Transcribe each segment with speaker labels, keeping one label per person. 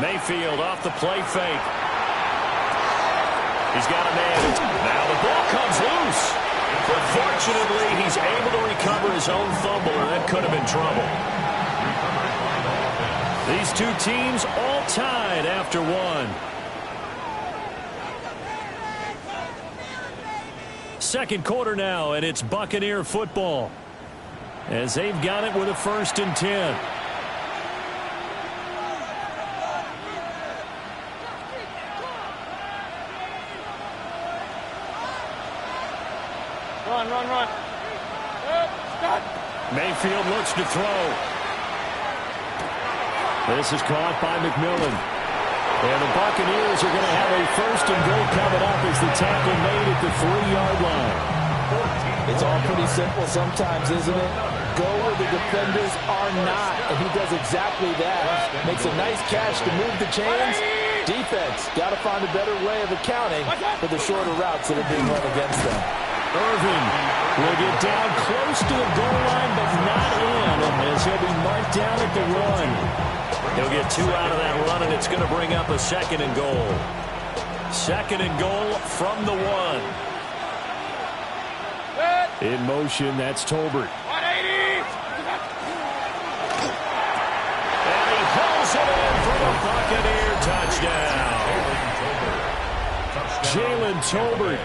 Speaker 1: Mayfield off the play fake. He's got a man. Now the ball comes loose. But fortunately, he's able to recover his own fumble, or that could have been trouble. These two teams all tied after one. Second quarter now, and it's Buccaneer football, as they've got it with a 1st and 10.
Speaker 2: Run.
Speaker 1: Mayfield looks to throw. This is caught by McMillan. And the Buccaneers are going to have a 1st and goal coming up as the tackle made at the 3-yard line.
Speaker 3: It's all pretty simple sometimes, isn't it? Go where the defenders are not, and he does exactly that. Makes a nice catch to move the chains. Defense got to find a better way of accounting for the shorter routes that are being run against them.
Speaker 1: Irvin will get down close to the goal line, but not in, as he'll be marked down at the 1. He'll get 2 out of that run, and it's going to bring up a 2nd and goal. 2nd and goal from the 1. In motion, that's Tolbert.
Speaker 2: 180.
Speaker 1: And he hauls it in for the Buccaneer touchdown. Jalen Tolbert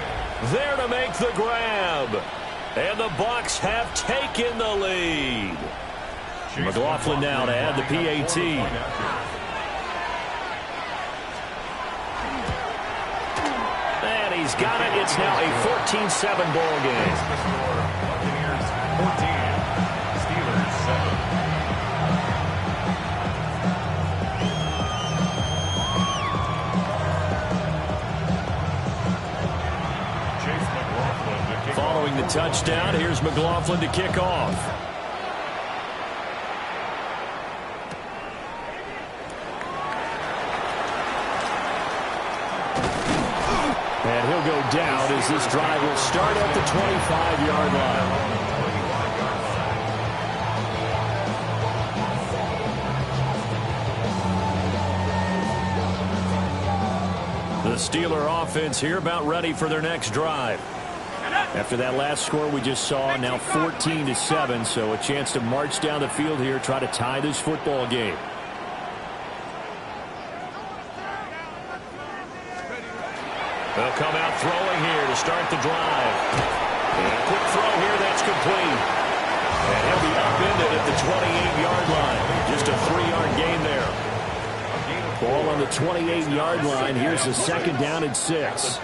Speaker 1: there to make the grab. And the Bucs have taken the lead. McLaughlin now to add the PAT. And he's got it. It's now a 14-7 ball game.
Speaker 4: Buccaneers 14, Steelers 7.
Speaker 1: Following the touchdown, here's McLaughlin to kick off. And he'll go down as this drive will start at the 25-yard line. The Steeler offense here about ready for their next drive. After that last score we just saw, now 14-7, so a chance to march down the field here, try to tie this football game. They'll come out throwing here to start the drive. And a quick throw here, that's complete. And he'll be upended at the 28-yard line. Just a 3-yard gain there. Ball on the 28-yard line. Here's the 2nd down and 6.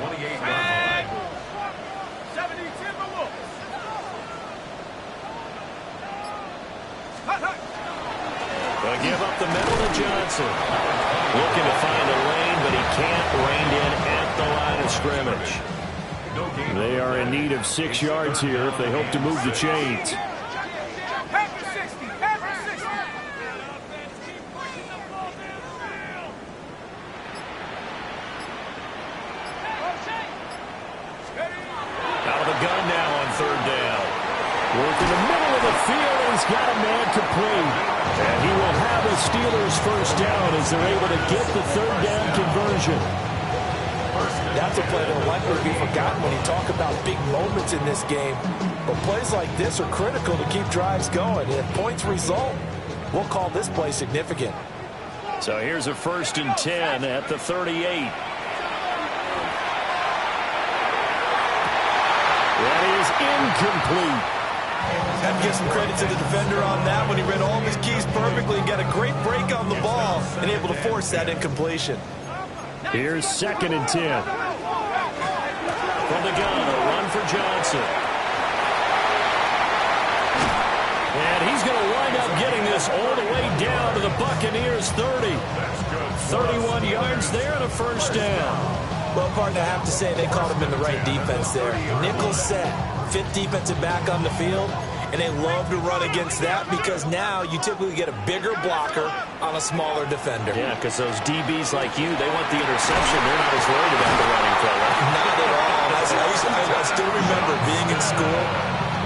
Speaker 1: They'll give up the middle to Johnson. Looking to find a lane, but he can't. Reined in at the line of scrimmage. They are in need of 6 yards here if they hope to move the chains. Out of the gun now on 3rd down. Work in the middle of the field, and he's got a man complete. And he will have a Steelers 1st down as they're able to get the 3rd down conversion.
Speaker 3: That's a play that'll likely be forgotten when you talk about big moments in this game. But plays like this are critical to keep drives going. And if points result, we'll call this play significant.
Speaker 1: So here's a 1st and 10 at the 38. That is incomplete.
Speaker 3: Have to give some credit to the defender on that when he read all of his keys perfectly and got a great break on the ball and able to force that incompletion.
Speaker 1: Here's 2nd and 10. From the gun, a run for Johnson. And he's going to wind up getting this all the way down to the Buccaneers 30. 31 yards there and a 1st down.
Speaker 3: Well, partner, I have to say they called him in the right defense there. Nickel set, 5th defensive back on the field, and they love to run against that because now you typically get a bigger blocker on a smaller defender.
Speaker 1: Yeah, because those DBs like you, they want the interception. They're not as worried about the running play. Right?
Speaker 3: Not at all. I still remember being in school,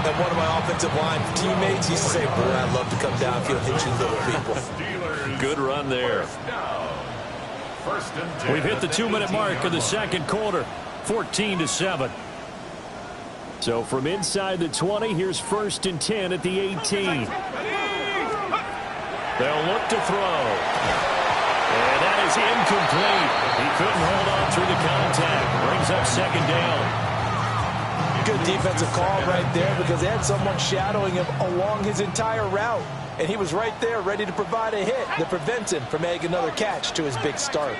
Speaker 3: and one of my offensive line teammates used to say, boy, I'd love to come downfield and hit you little people.
Speaker 1: Good run there.
Speaker 4: First and 10.
Speaker 1: We've hit the 2-minute mark of the second quarter. 14-7. So from inside the 20, here's 1st and 10 at the 18. They'll look to throw. And that is incomplete. He couldn't hold on through the contact. Brings up 2nd down.
Speaker 3: Good defensive call right there because they had someone shadowing him along his entire route. And he was right there ready to provide a hit that prevents him from making another catch to his big start.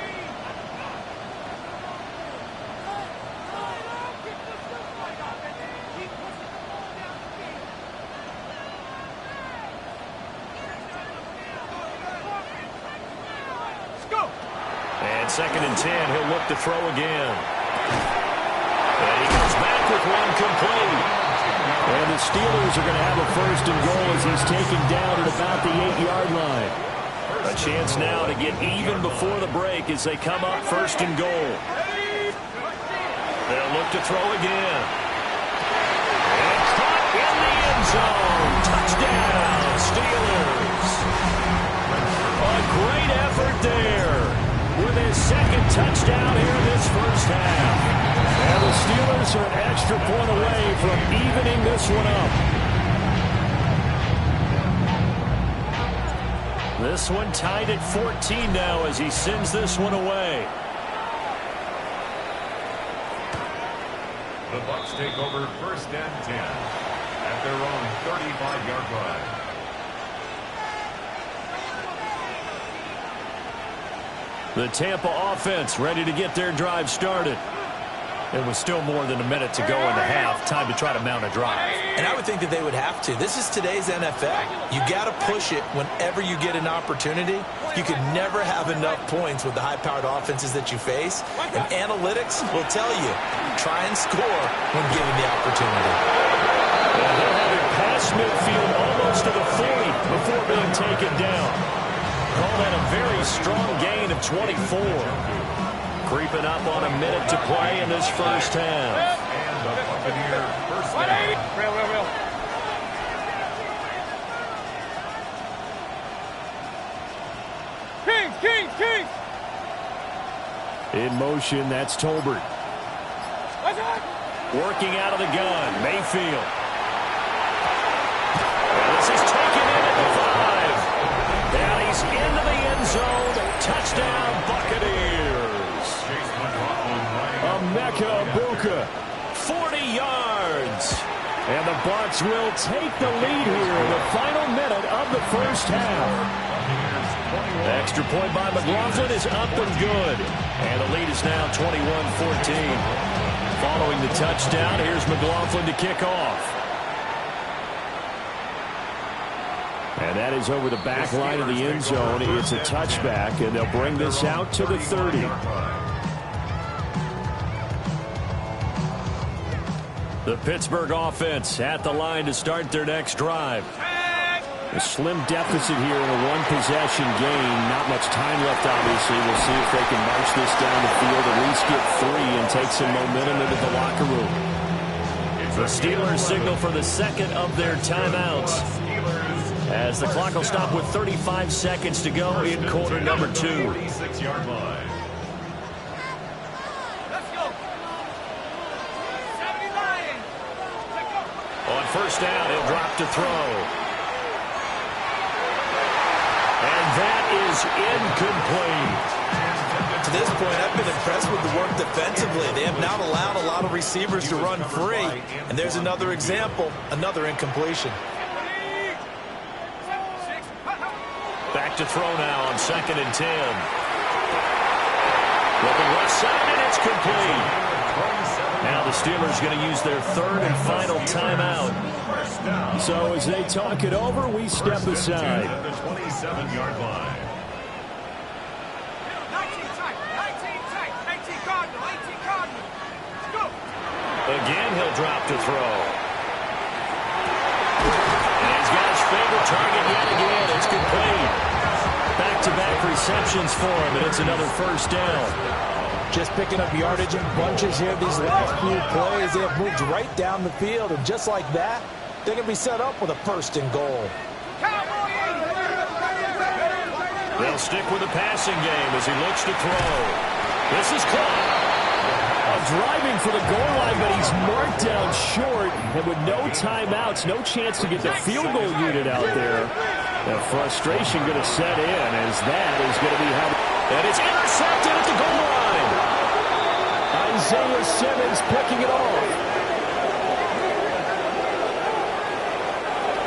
Speaker 1: And 2nd and 10, he'll look to throw again. And he comes back with one complete. And the Steelers are going to have a 1st and goal as he's taken down at about the 8-yard line. A chance now to get even before the break as they come up 1st and goal. They'll look to throw again. And caught in the end zone. Touchdown, Steelers. A great effort there with his 2nd touchdown here in this first half. And the Steelers are an extra point away from evening this one up. This one tied at 14 now as he sends this one away.
Speaker 4: The Bucs take over 1st and 10 at their own 35-yard line.
Speaker 1: The Tampa offense ready to get their drive started. It was still more than a minute to go in the half. Time to try to mount a drive.
Speaker 3: And I would think that they would have to. This is today's NFL. You got to push it whenever you get an opportunity. You can never have enough points with the high-powered offenses that you face. And analytics will tell you, try and score when given the opportunity.
Speaker 1: And they'll have it past midfield almost to the 40 before being taken down. Call that a very strong gain of 24. Creeping up on a minute to play in this first half.
Speaker 4: And the Buccaneer 1st down.
Speaker 2: Kings!
Speaker 1: In motion, that's Tolbert. Working out of the gun, Mayfield. And this is taken in at the 5. And he's into the end zone. Touchdown, Buccaneers. Emeka Egbuka, 40 yards. And the Bucs will take the lead here in the final minute of the first half. Extra point by McLaughlin is up and good. And the lead is now 21-14. Following the touchdown, here's McLaughlin to kick off. And that is over the back line of the end zone. It's a touchback, and they'll bring this out to the 30. The Pittsburgh offense at the line to start their next drive. A slim deficit here in a one-possession game. Not much time left, obviously. We'll see if they can march this down the field, at least get 3 and take some momentum into the locker room. The Steelers signal for the second of their timeouts, as the clock will stop with 35 seconds to go in quarter number 2.
Speaker 4: 46-yard line.
Speaker 1: On first down, he'll drop to throw. And that is incomplete.
Speaker 3: To this point, I've been impressed with the work defensively. They have not allowed a lot of receivers to run free. And there's another example, another incompletion.
Speaker 1: Back to throw now on 2nd and 10. Looking left side, and it's complete. Now the Steelers going to use their 3rd and final timeout. So as they talk it over, we step aside.
Speaker 4: At the 27-yard line.
Speaker 2: 19 Cardinal. Let's go.
Speaker 1: Again, he'll drop to throw. And he's got his favorite target yet again. It's complete. Back-to-back receptions for him, and it's another first down.
Speaker 3: Just picking up yardage in bunches here these last few plays. They have moved right down the field, and just like that, they're going to be set up with a 1st and goal.
Speaker 1: They'll stick with the passing game as he looks to throw. This is caught.
Speaker 5: Driving for the goal line, but he's marked down short. And with no timeouts, no chance to get the field goal unit out there. The frustration going to set in as that is going to be how.
Speaker 1: And it's intercepted at the goal line.
Speaker 5: Isaiah Simmons picking it off.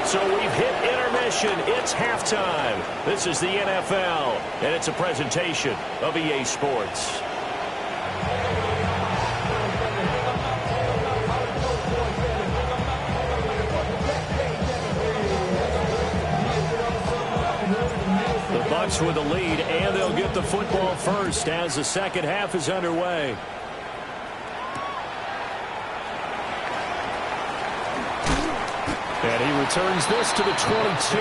Speaker 1: So we've hit intermission. It's halftime. This is the NFL, and it's a presentation of EA Sports. The Bucs with the lead, and they'll get the football first as the second half is underway.
Speaker 5: And he returns this to the 22.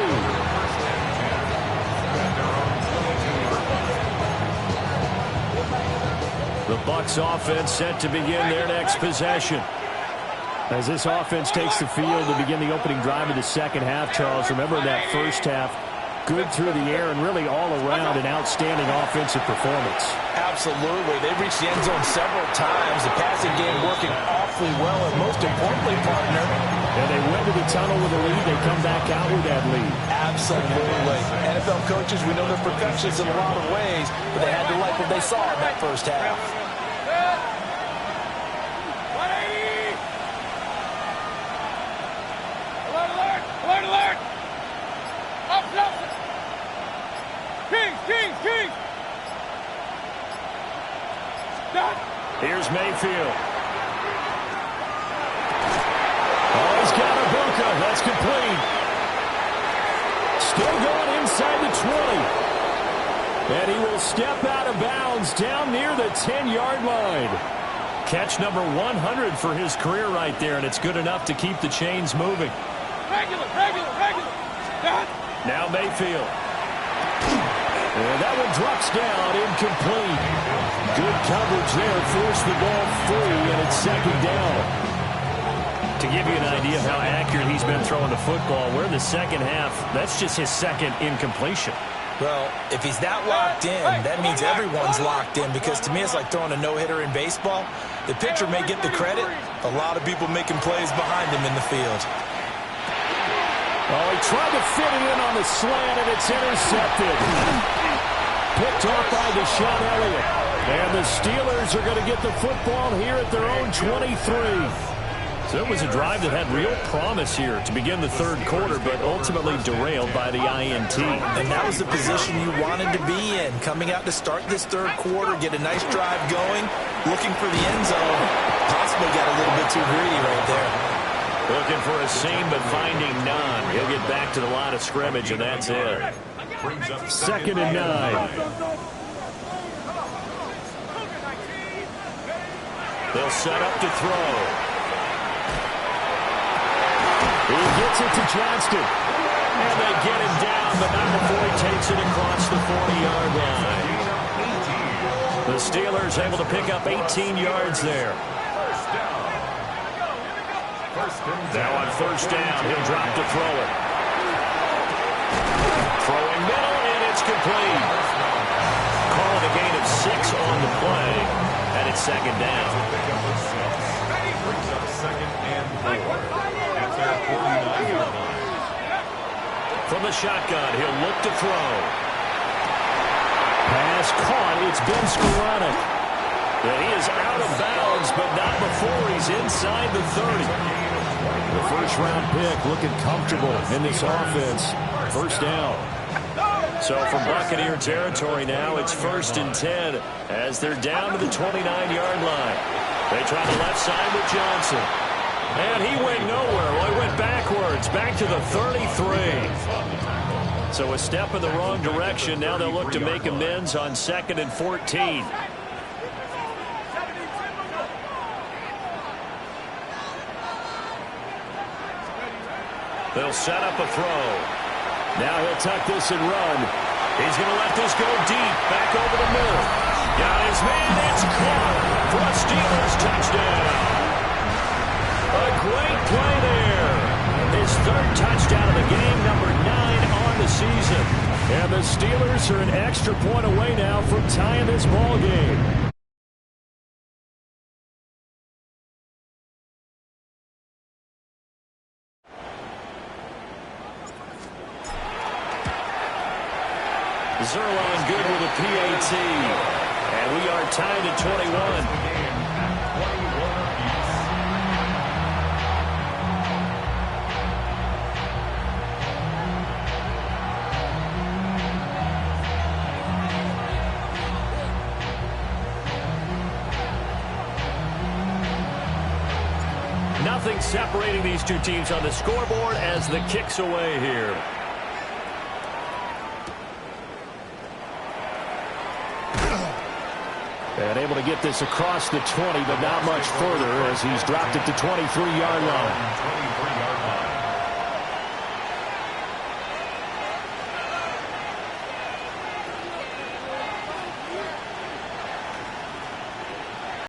Speaker 1: The Bucs offense set to begin their next possession.
Speaker 5: As this offense takes the field to begin the opening drive of the second half, Charles, remember that first half, good through the air and really all around an outstanding offensive performance.
Speaker 3: Absolutely. They've reached the end zone several times. The passing game working awfully well, and most importantly, partner,
Speaker 5: and they went to the tunnel with a lead. They come back out with that lead.
Speaker 3: Absolutely. NFL coaches, we know they're perfectionists in a lot of ways, but they had to like what they saw in that first half.
Speaker 2: Alert, alert! Alert, alert! Up, up! Kings, Kings, Kings! Stop!
Speaker 1: Here's Mayfield.
Speaker 5: Oh, he's got a Buka. That's complete. Still going inside the 20. And he will step out of bounds down near the 10-yard line.
Speaker 1: Catch number 100 for his career right there, and it's good enough to keep the chains moving.
Speaker 2: Regular, regular, regular! Stop!
Speaker 1: Now Mayfield.
Speaker 5: And that one drops down, incomplete. Good coverage there, forced the ball free, and it's second down.
Speaker 1: To give you an idea of how accurate he's been throwing the football, we're in the second half. That's just his second incompletion.
Speaker 3: Well, if he's that locked in, that means everyone's locked in, because to me it's like throwing a no-hitter in baseball. The pitcher may get the credit. A lot of people making plays behind him in the field.
Speaker 5: Oh, he tried to fit it in on the slant, and it's intercepted. Picked off by Deshaun Elliott. And the Steelers are going to get the football here at their own 23.
Speaker 1: So it was a drive that had real promise here to begin the third quarter, but ultimately derailed by the INT.
Speaker 3: And that was the position you wanted to be in, coming out to start this third quarter, get a nice drive going, looking for the end zone. Possibly got a little bit too greedy right there.
Speaker 1: Looking for a seam, but finding none. He'll get back to the line of scrimmage, and that's it.
Speaker 5: Second and 9.
Speaker 1: They'll set up to throw.
Speaker 5: He gets it to Johnston.
Speaker 1: And they get him down, but not before he takes it across the 40-yard line. The Steelers able to pick up 18 yards there. Now on first down, he'll drop to throw it. Throwing middle, and it's complete. Calling a gain of 6 on the play, and it's second down.
Speaker 4: Brings up second and 4. At their 49-yard line.
Speaker 1: From the shotgun, he'll look to throw.
Speaker 5: Pass caught. It's Ben Skoranek.
Speaker 1: And he is out of bounds, but not before he's inside the 30.
Speaker 5: The first-round pick looking comfortable in this offense. First down.
Speaker 1: So from Buccaneer territory now, it's 1st and 10 as they're down to the 29-yard line. They try the left side with Johnson. And he went nowhere. Well, he went backwards, back to the 33. So a step in the wrong direction. Now they'll look to make amends on 2nd and 14. They'll set up a throw.
Speaker 5: Now he'll tuck this and run.
Speaker 1: He's going to let this go deep, back over the middle. Got his man, it's caught for a Steelers touchdown. A great play there. His third touchdown of the game, number 9 on the season.
Speaker 5: And the Steelers are an extra point away now from tying this ball game.
Speaker 1: Zerline good with a PAT. And we are tied at 21. Nothing separating these two teams on the scoreboard as the kick's away here.
Speaker 5: And able to get this across the 20, but not much further as he's dropped it to 23-yard line.